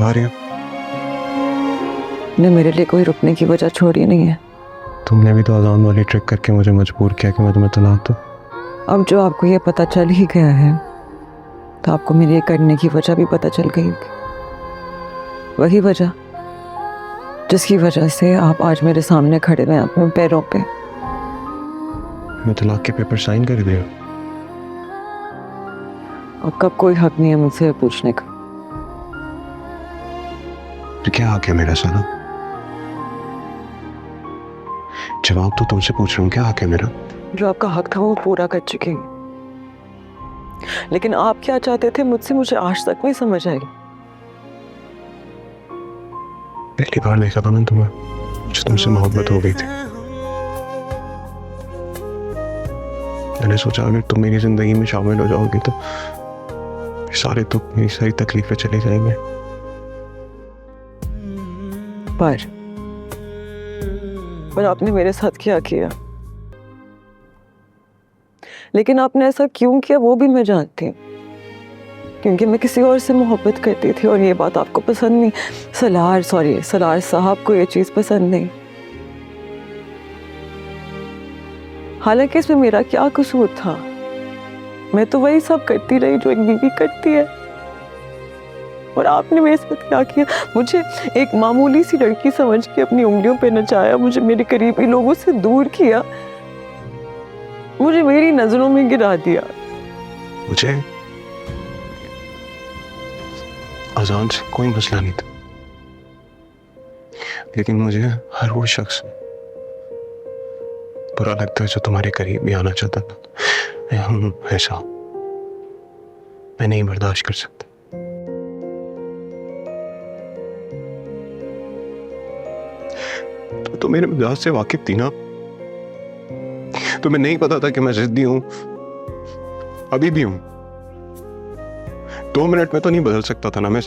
जा रही हो? ने मेरे लिए कोई रुकने की वजह छोड़ी नहीं है। तुमने भी तो अजान वाली ट्रिक करके मुझे मजबूर किया कि मैं तुम्हें तलाक दूं। अब जो आपको ये पता चल ही गया है तो आपको मेरे ये करने की वजह भी पता चल गई होगी। वही वजह जिसकी वजह से आप आज मेरे सामने खड़े हुए हैं अपने पैरों पे। मैं तलाक के पेपर साइन कर दिया। आपका कोई हक नहीं है मुझसे पूछने का। तो क्या हक है मेरा साला? जवाब तो तुमसे पूछ रहा हूँ, क्या हक है मेरा? जो आपका हक था वो पूरा कर चुके हैं, लेकिन आप क्या चाहते थे मुझसे मुझे आज तक नहीं समझ आई। पहली बार देखा था मैंने तुम्हें, मुझे तुमसे मोहब्बत हो गई थी। मैंने सोचा अगर तुम मेरी जिंदगी में शामिल हो जाओगी तो सारे दुख, मेरी सारी तकलीफें चली जाएंगे। पर आपने मेरे साथ क्या किया, लेकिन आपने ऐसा क्यों किया वो भी मैं जानती हूँ। क्योंकि मैं किसी और से मोहब्बत करती थी और ये बात आपको पसंद नहीं। सलार साहब को ये चीज पसंद नहीं। हालांकि इसमें मेरा क्या कसूर था? मैं तो वही सब करती रही जो एक बीवी करती है। और आपने मेरे साथ क्या किया? मुझे एक मामूली सी लड़की समझ के अपनी उंगलियों पे नचाया, मुझे मेरे करीबी लोगों से दूर किया, मुझे मेरी नजरों में गिरा दिया। मुझे अजान से कोई मसला नहीं था, लेकिन मुझे हर वो शख्स बुरा लगता है जो तुम्हारे करीब भी आना चाहता था। ऐसा मैं नहीं बर्दाश्त कर सकता। तो मेरे मिजाज से वाकिफ थी ना। तुम्हें नहीं पता था कि मैं जिद्दी हूं, अभी भी हूं। 2 मिनट में तो नहीं बदल सकता था ना मैं।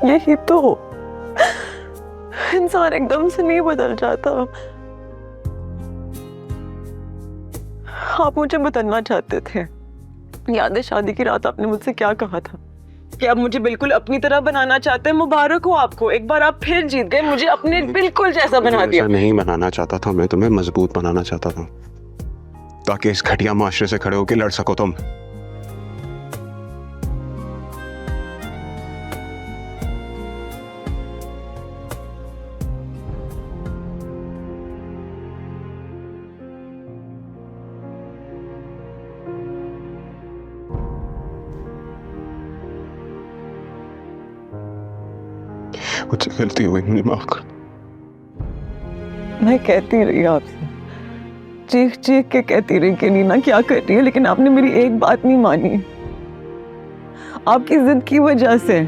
यही तो, इंसान एकदम से नहीं बदल जाता। आप मुझे बदलना चाहते थे। याद है शादी की रात आपने मुझसे क्या कहा था कि आप मुझे बिल्कुल अपनी तरह बनाना चाहते हैं। मुबारक हो आपको, एक बार आप फिर जीत गए, मुझे अपने बिल्कुल जैसा बना दिया। नहीं बनाना चाहता था मैं तुम्हें, मजबूत बनाना चाहता था ताकि इस घटिया माशरे से खड़े होकर लड़ सको तुम। मुझसे गलती हो गई, मुझे माफ कर। मैं कहती रही आपसे, चीख चीख के कहती रही कि नीना क्या कर रही है, लेकिन आपने मेरी एक बात नहीं मानी। आपकी जिद की वजह से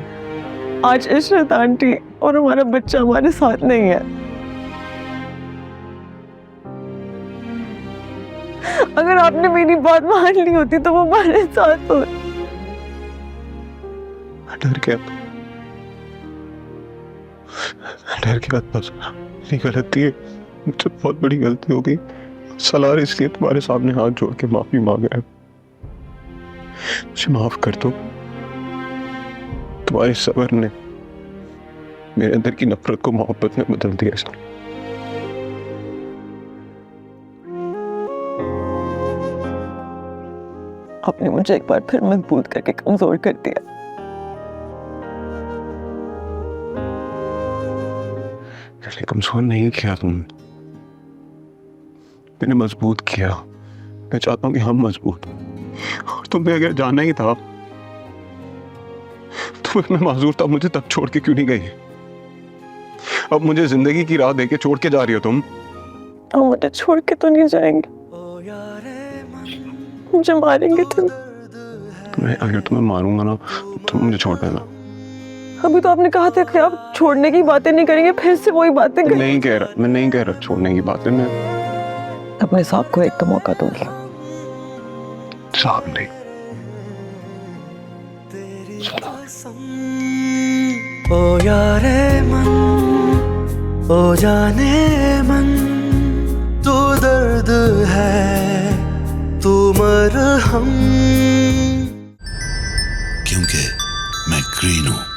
आज इशरत आंटी और हमारा बच्चा हमारे साथ नहीं है। अगर आपने मेरी बात मान ली होती तो वो हमारे साथ हो। डर गया, डर गया बस। मेरी गलती है, मुझसे बहुत बड़ी गलती हो गई। सलार इसलिए तुम्हारे सामने हाथ जोड़ के माफी मांग रहा है। मुझे माफ कर दो। तुम्हारे सब्र ने मेरे अंदर की नफरत को मोहब्बत में बदल दिया। सर आपने मुझे एक बार फिर मजबूत करके कमजोर कर दिया। कमजोर नहीं किया तुमने, मैंने मजबूत किया। मैं चाहता हूं कि हम मजबूत। और तुम्हें अगर जाना ही था तो मैं माजूर था, मुझे तब छोड़ के क्यों नहीं गई? अब मुझे जिंदगी की राह देके छोड़ के जा रही हो तुम। आप मुझे छोड़ के तो नहीं जाएंगे? मुझे मारेंगे तुम? अगर तुम्हें मारूंगा ना तो मुझे छोड़ देना। अभी तो आपने कहा था कि आप छोड़ने की बातें नहीं करेंगे, फिर से वही बातें मैं नहीं कह रहा छोड़ने की बातें। मैं अपने साहब को एक तो मौका दूंगी। साहब नहीं, ओ यारे मन, ओ जाने मन, तू दर्द है, तू मरहम। क्योंकि मैं ग्रीन हूं।